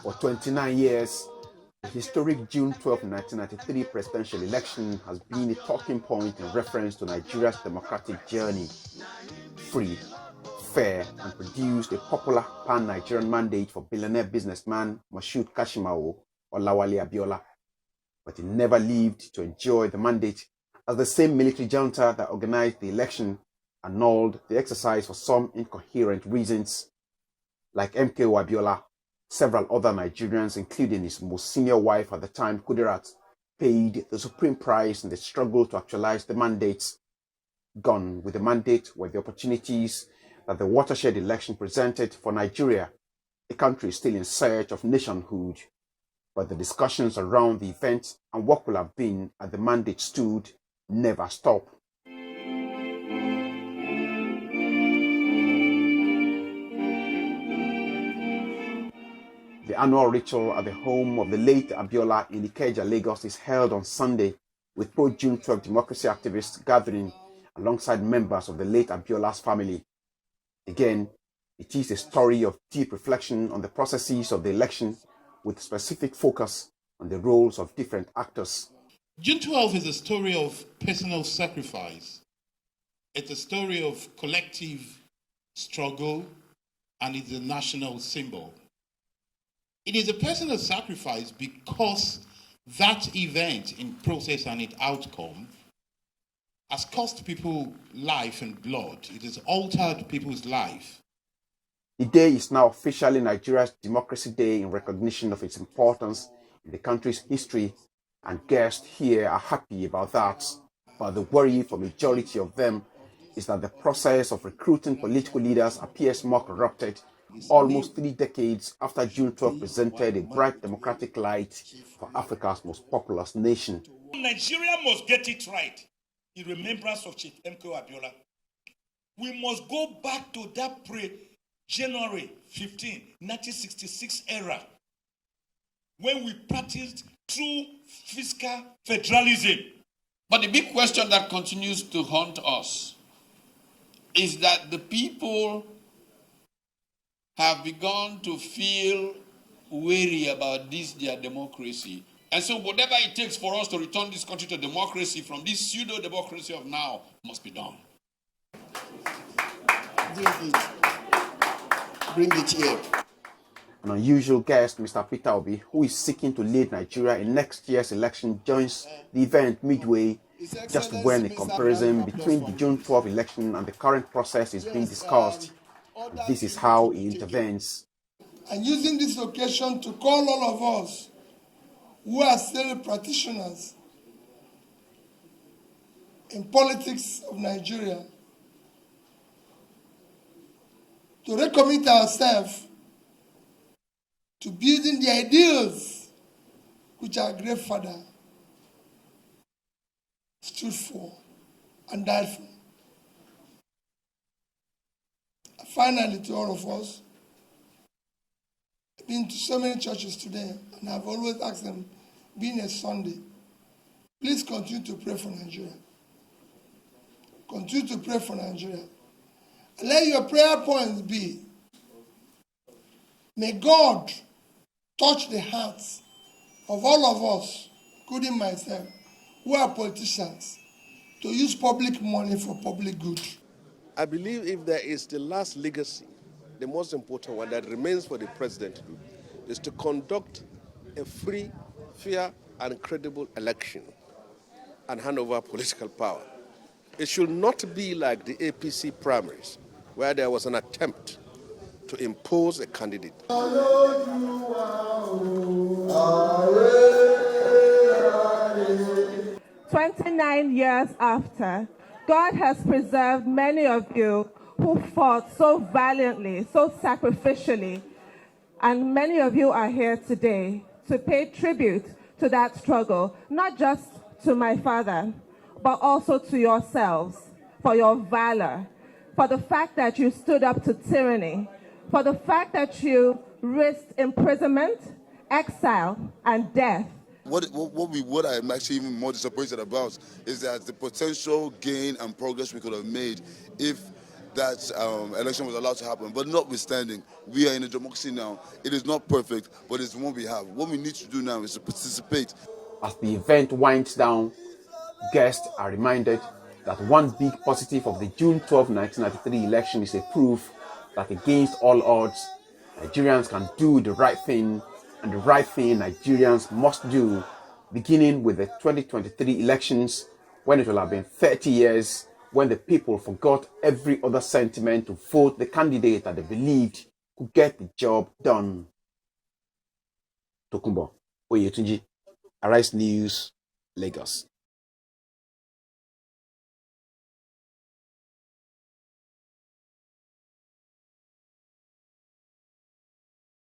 For 29 years, the historic June 12, 1993 presidential election has been a talking point in reference to Nigeria's democratic journey. Free, fair, and produced a popular pan-Nigerian mandate for billionaire businessman Moshood Abiola. But he never lived to enjoy the mandate, as the same military junta that organized the election annulled the exercise for some incoherent reasons. Like MKO Abiola, several other Nigerians, including his most senior wife at the time, Kudirat, paid the supreme price in the struggle to actualize the mandates. Gone with the mandate were the opportunities that the watershed election presented for Nigeria, a country still in search of nationhood. But the discussions around the event and what could have been as the mandate stood never stop. The annual ritual at the home of the late Abiola in Ikeja, Lagos is held on Sunday, with pro-June 12 democracy activists gathering alongside members of the late Abiola's family. Again, it is a story of deep reflection on the processes of the election, with specific focus on the roles of different actors. June 12 is a story of personal sacrifice. It's a story of collective struggle, and it's a national symbol. It is a personal sacrifice because that event in process and its outcome has cost people life and blood. It has altered people's life. The day is now officially Nigeria's Democracy Day in recognition of its importance in the country's history, and guests here are happy about that. But the worry for majority of them is that the process of recruiting political leaders appears more corrupted almost 3 decades after June 12 presented a bright democratic light for Africa's most populous nation. Nigeria must get it right in remembrance of Chief MKO Abiola. We must go back to that pre-January 15, 1966 era, when we practiced true fiscal federalism. But the big question that continues to haunt us is that the people have begun to feel weary about this, their democracy. And so whatever it takes for us to return this country to democracy from this pseudo-democracy of now must be done. Bring it here. An unusual guest, Mr. Peter Obi, who is seeking to lead Nigeria in next year's election, joins the event midway, just when a comparison between the June 12 election and the current process is being discussed. And this is how he intervenes. And using this occasion to call all of us who are still practitioners in politics of Nigeria to recommit ourselves to building the ideals which our great father stood for and died for. Finally, to all of us, I've been to so many churches today, and I've always asked them, being a Sunday, please continue to pray for Nigeria. Continue to pray for Nigeria. And let your prayer points be, may God touch the hearts of all of us, including myself, who are politicians, to use public money for public good. I believe if there is the last legacy, the most important one that remains for the president to do, is to conduct a free, fair, and credible election and hand over political power. It should not be like the APC primaries, where there was an attempt to impose a candidate. 29 years after, God has preserved many of you who fought so valiantly, so sacrificially, and many of you are here today to pay tribute to that struggle, not just to my father, but also to yourselves, for your valor, for the fact that you stood up to tyranny, for the fact that you risked imprisonment, exile, and death. What I'm actually even more disappointed about is that the potential gain and progress we could have made if that election was allowed to happen. But notwithstanding, we are in a democracy now. It is not perfect, but it's what we have. What we need to do now is to participate. As the event winds down, guests are reminded that one big positive of the June 12, 1993 election is a proof that against all odds, Nigerians can do the right thing, and the right thing Nigerians must do, beginning with the 2023 elections, when it will have been 30 years, when the people forgot every other sentiment to vote the candidate that they believed could get the job done. Tokunbo Oyetunji, Arise News, Lagos.